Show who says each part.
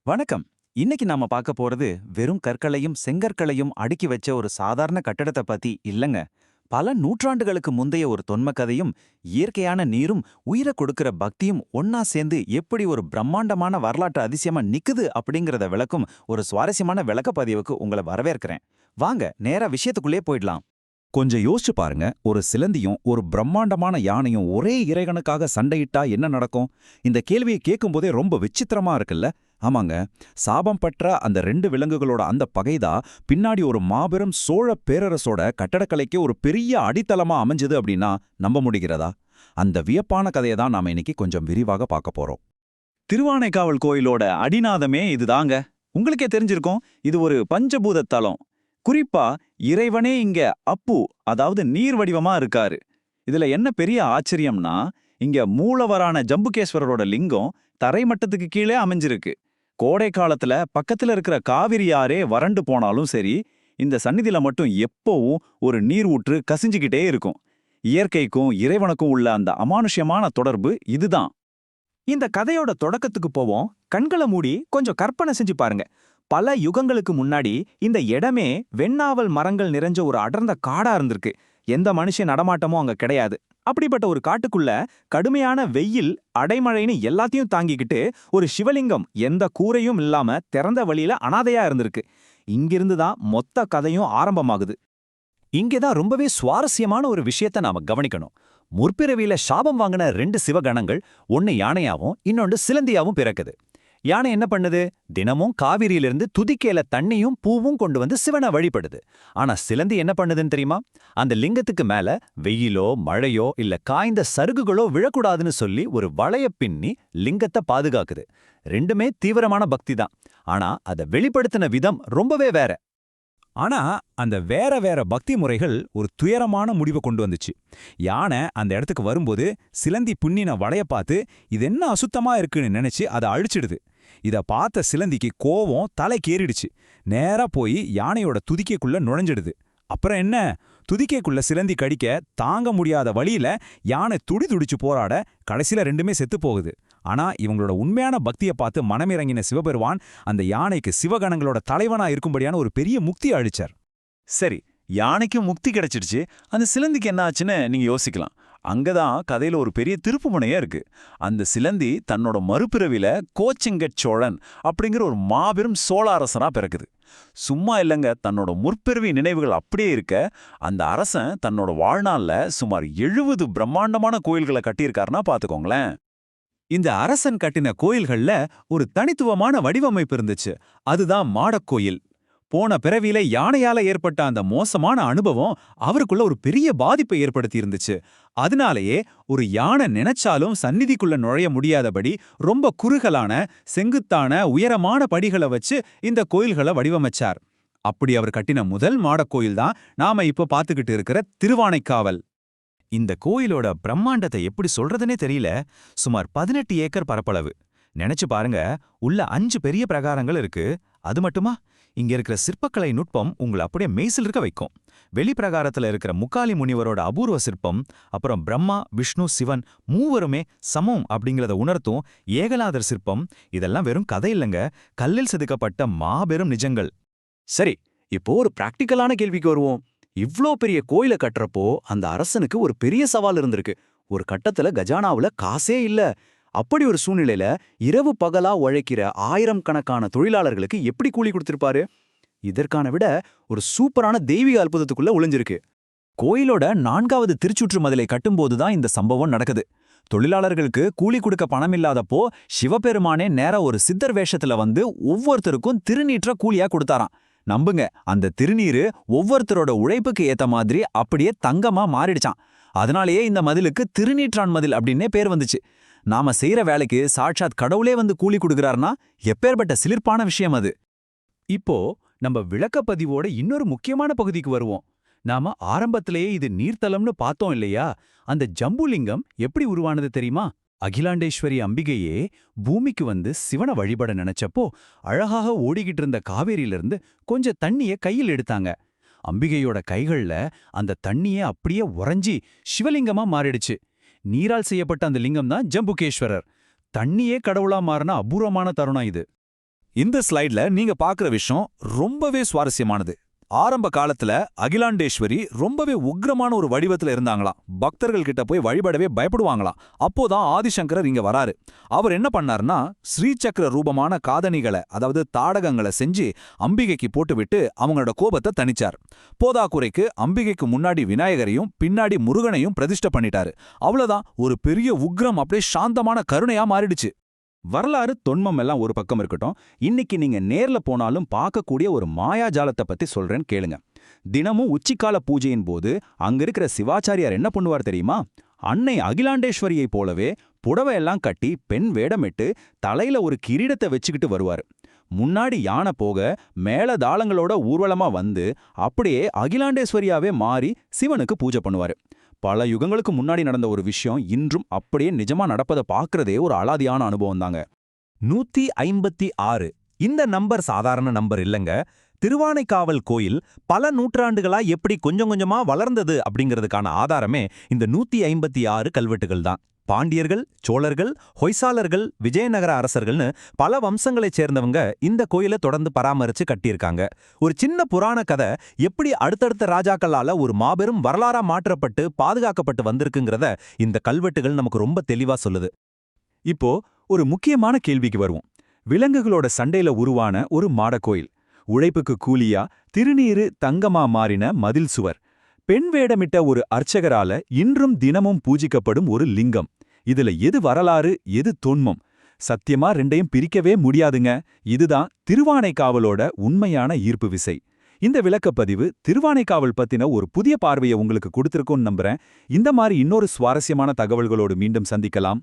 Speaker 1: வணக்கம். இன்னைக்கு நாம பார்க்க போறது வெறும் கற்களையும் செங்கற்களையும் அடுக்கி வச்ச ஒரு சாதாரண கட்டடத்தை பத்தி இல்லங்க. பல நூற்றாண்டுகளுக்கு முந்தைய ஒரு தொன்ம கதையும், இயற்கையான நீரும், உயிரை கொடுக்கிற பக்தியும் ஒன்னா சேர்ந்து எப்படி ஒரு பிரம்மாண்டமான வரலாற்று அதிசயமா நிக்குது அப்படிங்கறத விளக்கும் ஒரு சுவாரஸ்யமான விளக்கப்பதிவுக்கு உங்களை வரவேற்கிறேன். வாங்க நேரா விஷயத்துக்குள்ளே போயிடலாம். கொஞ்சம் யோசிச்சு பாருங்க, ஒரு சிலந்தியும் ஒரு பிரம்மாண்டமான யானையும் ஒரே இறைவனுக்காக சண்டையிட்டா என்ன நடக்கும்? இந்த கேள்வியை கேட்கும்போதே ரொம்ப விசித்திரமா இருக்குல்ல? ஆமாங்க, சாபம் பெற்ற அந்த ரெண்டு விலங்குகளோட அந்த பகைதான் பின்னாடி ஒரு மாபெரும் சோழ பேரரசோட கட்டடக்கலைக்கு ஒரு பெரிய அடித்தளமா அமைஞ்சது அப்படின்னா நம்ப முடிகிறதா? அந்த வியப்பான கதையை தான் நாம இன்னைக்கு கொஞ்சம் விரிவாக பார்க்க போறோம். திருவானைக்காவல் கோயிலோட அடிநாதமே இதுதாங்க. உங்களுக்கே தெரிஞ்சிருக்கும், இது ஒரு பஞ்சபூத தலம். குறிப்பா இறைவனே இங்க அப்பு, அதாவது நீர் வடிவமா இருக்காரு. இதுல என்ன பெரிய ஆச்சரியம்னா, இங்க மூலவரான ஜம்புகேஸ்வரரோட லிங்கம் தரைமட்டத்துக்கு கீழே அமைஞ்சிருக்கு. கோடை காலத்துல பக்கத்துல இருக்கிற காவிரி ஆறே வறண்டு போனாலும் சரி, இந்த சந்நிதியில மட்டும் எப்பவும் ஒரு நீர் ஊற்று கசிஞ்சுக்கிட்டே இருக்கும். இயற்கைக்கும் இறைவனுக்கும் உள்ள அந்த அமானுஷ்யமான தொடர்பு இதுதான்.
Speaker 2: இந்த கதையோட தொடக்கத்துக்கு போவோம். கண்களை மூடி கொஞ்சம் கற்பனை செஞ்சு பாருங்க. பல யுகங்களுக்கு முன்னாடி இந்த இடமே வெண்ணாவல் மரங்கள் நிறைஞ்ச ஒரு அடர்ந்த காடா இருந்திருக்கு. எந்த மனுஷன் நடமாட்டமும் அங்க கிடையாது. அப்படிப்பட்ட ஒரு காட்டுக்குள்ள கடுமையான வெயில், அடைமழைன்னு எல்லாத்தையும் தாங்கிக்கிட்டு ஒரு சிவலிங்கம் எந்த கூரையும் இல்லாம திறந்த வழியில அனாதையா இருந்திருக்கு. இங்கிருந்து தான் மொத்த கதையும் ஆரம்பமாகுது.
Speaker 3: இங்கேதான் ரொம்பவே சுவாரஸ்யமான ஒரு விஷயத்த நாம கவனிக்கணும். முற்பிறவியில சாபம் வாங்கின ரெண்டு சிவகணங்கள், ஒன்னு யானையாவும் இன்னொன்று சிலந்தியாவும் பிறக்குது. யானை என்ன பண்ணுது? தினமும் காவிரியிலிருந்து துதிக்கையில தண்ணியும் பூவும் கொண்டு வந்து சிவனை வழிபடுது. ஆனா சிலந்தி என்ன பண்ணுதுன்னு தெரியுமா? அந்த லிங்கத்துக்கு மேல வெயிலோ மழையோ இல்ல காய்ந்த சருகுகளோ விழக்கூடாதுன்னு சொல்லி ஒரு வளைய பின்னி லிங்கத்தை பாதுகாக்குது. ரெண்டுமே தீவிரமான பக்தி தான். ஆனா அதை வெளிப்படுத்தின விதம் ரொம்பவே வேற.
Speaker 4: ஆனா அந்த வேற வேற பக்தி முறைகள் ஒரு துயரமான முடிவை கொண்டு வந்துச்சு. யானை அந்த இடத்துக்கு வரும்போது சிலந்தி புண்ணின வளைய பார்த்து இது என்ன அசுத்தமா இருக்குன்னு நினைச்சு அதை அழிச்சிடுது. இத பார்த்த சிலந்திக்கு கோவம் தலைக்கேறிடுச்சு. நேரா போய் யானையோட துதிக்கைக்குள்ள நுழைஞ்சிடுது. அப்புறம் என்ன? துதிக்கைக்குள்ள சிலந்தி கடிக்க தாங்க முடியாத வழியில யானை துடிச்சு போராட கடைசியில ரெண்டுமே செத்து போகுது. ஆனா இவங்களோட உண்மையான பக்தியை பார்த்து மனமிறங்கின சிவபெருமான் அந்த யானைக்கு சிவகணங்களோட தலைவனா இருக்கும்படியான ஒரு பெரிய முக்தி அளிச்சார்.
Speaker 1: சரி, யானைக்கும் முக்தி கிடைச்சிடுச்சு, அந்த சிலந்திக்கு என்ன ஆச்சுன்னு நீங்க யோசிக்கலாம். அங்கதான் கதையில ஒரு பெரிய திருப்புமுனையா இருக்கு. அந்த சிலந்தி தன்னோட மறுபிறவில கோச்செங்கட் சோழன் அப்படிங்கிற ஒரு மாபெரும் சோழ அரசனா பிறக்குது. சும்மா இல்லைங்க, தன்னோட முற்பிறவி நினைவுகள் அப்படியே இருக்க அந்த அரசன் தன்னோட வாழ்நாள்ல சுமார் 70 பிரம்மாண்டமான கோயில்களை கட்டியிருக்காருன்னா பாத்துக்கோங்களேன்.
Speaker 4: இந்த அரசன் கட்டின கோயில்கள்ல ஒரு தனித்துவமான வடிவமைப்பு இருந்துச்சு. அதுதான் மாடக்கோயில். போன பிறவியில யானையால ஏற்பட்ட அந்த மோசமான அனுபவம் அவருக்குள்ள ஒரு பெரிய பாதிப்பை ஏற்படுத்தி இருந்துச்சு. அதனாலேயே ஒரு யானை நினைச்சாலும் சந்நிதிக்குள்ள நுழைய முடியாதபடி ரொம்ப குறுகலான செங்குத்தான உயரமான படிகளை வச்சு இந்த கோயில்களை வடிவமைச்சார். அப்படி அவர் கட்டின முதல் மாடக்கோயில் தான் நாம இப்ப பாத்துக்கிட்டு இருக்கிற திருவானைக்காவல்.
Speaker 1: இந்த கோயிலோட பிரம்மாண்டத்தை எப்படி சொல்றதுனே தெரியல. சுமார் 18 ஏக்கர் பரப்பளவு. நினைச்சு பாருங்க, உள்ள 5 பெரிய பிரகாரங்கள் இருக்கு. அது மட்டுமா, இங்க இருக்கிற சிற்பக்கலை நுட்பம் உங்களை அப்படியே மெய்சில் இருக்க வைக்கும். வெளிப்பிரகாரத்துல இருக்கிற முக்காலி முனிவரோட அபூர்வ சிற்பம், அப்புறம் பிரம்மா விஷ்ணு சிவன் மூவருமே சமம் அப்படிங்கிறத உணர்த்தும் ஏகலாதர் சிற்பம், இதெல்லாம் வெறும் கதை இல்லைங்க, கல்லில் செதுக்கப்பட்ட மாபெரும் நிஜங்கள்.
Speaker 3: சரி, இப்போ ஒரு பிராக்டிக்கலான கேள்விக்கு வருவோம். இவ்ளோ பெரிய கோயிலை கட்டுறப்போ அந்த அரசனுக்கு ஒரு பெரிய சவால் இருந்திருக்கு. ஒரு கட்டத்துல கஜானாவுல காசே இல்ல. அப்படி ஒரு சூழ்நிலையில இரவு பகலா உழைக்கிற 1000 கணக்கான தொழிலாளர்களுக்கு எப்படி கூலி கொடுத்திருப்பாரு? இதற்கான விட ஒரு சூப்பரான தெய்வீக அற்புதத்துக்குள்ள ஒளிஞ்சிருக்கு.
Speaker 4: கோயிலோட 4வது திருச்சுற்று மதிலை கட்டும்போதுதான் இந்த சம்பவம் நடக்குது. தொழிலாளர்களுக்கு கூலி கொடுக்க பணம் இல்லாதப்போ சிவபெருமானே நேரா ஒரு சித்தர் வேஷத்துல வந்து ஒவ்வொருத்தருக்கும் திருநீற்ற கூலியா கொடுத்தாராம். நம்புங்க, அந்த திருநீரு ஒவ்வொருத்தரோட உழைப்புக்கு ஏத்த மாதிரி அப்படியே தங்கமா மாறிடுச்சான். அதனாலேயே இந்த மதிலுக்கு திருநீற்றான் மதில் அப்படின்னே பேர் வந்துச்சு. நாம செய்யற வேலைக்கு சாட்சாத் கடவுளே வந்து கூலி கொடுக்கறாருன்னா எப்பேற்பட்ட சிலிர்ப்பான விஷயம் அது.
Speaker 2: இப்போ நம்ம விளக்கப்பதிவோட இன்னொரு முக்கியமான பகுதிக்கு வருவோம். நாம ஆரம்பத்திலேயே இது நீர்த்தலம்னு பார்த்தோம் இல்லையா? அந்த ஜம்புலிங்கம் எப்படி உருவானது தெரியுமா? அகிலாண்டேஸ்வரி அம்பிகையே பூமிக்கு வந்து சிவனை வழிபட நினைச்சப்போ அழகாக ஓடிக்கிட்டு இருந்த காவேரியிலிருந்து கொஞ்சம் தண்ணிய கையில் எடுத்தாங்க. அம்பிகையோட கைகள்ல அந்த தண்ணியே அப்படியே உறைஞ்சி சிவலிங்கமா மாறிடுச்சு. நீரால் செய்யப்பட்ட அந்த லிங்கம் தான் ஜம்புகேஸ்வரர். தண்ணியே கடவுளா மாறின அபூர்வமான தருணம் இது.
Speaker 4: இந்த ஸ்லைட்ல நீங்க பார்க்குற விஷயம் ரொம்பவே சுவாரஸ்யமானது. ஆரம்ப காலத்துல அகிலாண்டேஸ்வரி ரொம்பவே உக்ரமான ஒரு வடிவத்துல இருந்தாங்களாம். பக்தர்கள் கிட்ட போய் வழிபடவே பயப்படுவாங்களாம். அப்போதான் ஆதிசங்கரர் இங்க வராரு. அவர் என்ன பண்ணாருன்னா, ஸ்ரீசக்கர ரூபமான காதணிகளை, அதாவது தாடகங்களை செஞ்சு அம்பிகைக்கு போட்டுவிட்டு அவங்களோட கோபத்தை தணிச்சார். போதாக்குறைக்கு அம்பிகைக்கு முன்னாடி விநாயகரையும் பின்னாடி முருகனையும் பிரதிஷ்டை பண்ணிட்டாரு. அவ்வளவுதான், ஒரு பெரிய உக்ரம் அப்படியே சாந்தமான கருணையா மாறிடுச்சு.
Speaker 1: வரலாறு தொன்மம் எல்லாம் ஒரு பக்கம் இருக்கட்டும், இன்னைக்கு நீங்க நேர்ல போனாலும் பார்க்கக்கூடிய ஒரு மாயாஜாலத்தை பத்தி சொல்றேன்னு கேளுங்க. தினமும் உச்சிக்கால பூஜையின் போது அங்க இருக்கிற சிவாச்சாரியார் என்ன பண்ணுவார் தெரியுமா? அன்னை அகிலாண்டேஸ்வரியைப் போலவே புடவையெல்லாம் கட்டி பெண் வேடமிட்டு தலையில ஒரு கிரீடத்தை வச்சுக்கிட்டு வருவார். முன்னாடி யானை போக மேல தாளங்களோட ஊர்வலமா வந்து அப்படியே அகிலாண்டேஸ்வரியாவே மாறி சிவனுக்கு பூஜை பண்ணுவாரு. பல யுகங்களுக்கு முன்னாடி நடந்த ஒரு விஷயம் இன்றும் அப்படியே நிஜமா நடப்பதை பார்க்கறதே ஒரு அலாதியான அனுபவம் தாங்க.
Speaker 3: 156. இந்த நம்பர் சாதாரண நம்பர் இல்லங்க. திருவானைக்காவல் கோயில் பல நூற்றாண்டுகளா எப்படி கொஞ்சம் கொஞ்சமா வளர்ந்தது அப்படிங்கிறதுக்கான ஆதாரமே இந்த 156 கல்வெட்டுகள் தான். பாண்டியர்கள், சோழர்கள், ஹொய்சாலர்கள், விஜயநகர அரசர்கள்னு பல வம்சங்களைச் சேர்ந்தவங்க இந்த கோயிலை தொடர்ந்து பராமரிச்சு கட்டியிருக்காங்க. ஒரு சின்ன புராண கதை எப்படி அடுத்தடுத்த ராஜாக்களால ஒரு மாபெரும் வரலாறா மாற்றப்பட்டு பாதுகாக்கப்பட்டு வந்திருக்குங்கிறத இந்த கல்வெட்டுகள் நமக்கு ரொம்ப தெளிவா சொல்லுது.
Speaker 4: இப்போ ஒரு முக்கியமான கேள்விக்கு வருவோம். விலங்குகளோட சண்டையில உருவான ஒரு மாடக்கோயில், உழைப்புக்கு கூலியா திருநீரு தங்கமா மாறின மதில் சுவர், பெண் வேடமிட்ட ஒரு அர்ச்சகரால இன்றும் தினமும் பூஜிக்கப்படும் ஒரு லிங்கம். இதுல எது வரலாறு, எது தொன்மம்? சத்தியமா ரெண்டையும் பிரிக்கவே முடியாதுங்க. இதுதான் திருவானைக்காவலோட உண்மையான ஈர்ப்பு விசை. இந்த விளக்கப்பதிவு திருவானைக்காவல் பத்தின ஒரு புதிய பார்வையை உங்களுக்கு கொடுத்திருக்கும்னு நம்புறேன். இந்த மாதிரி இன்னொரு சுவாரஸ்யமான தகவல்களோடு மீண்டும் சந்திக்கலாம்.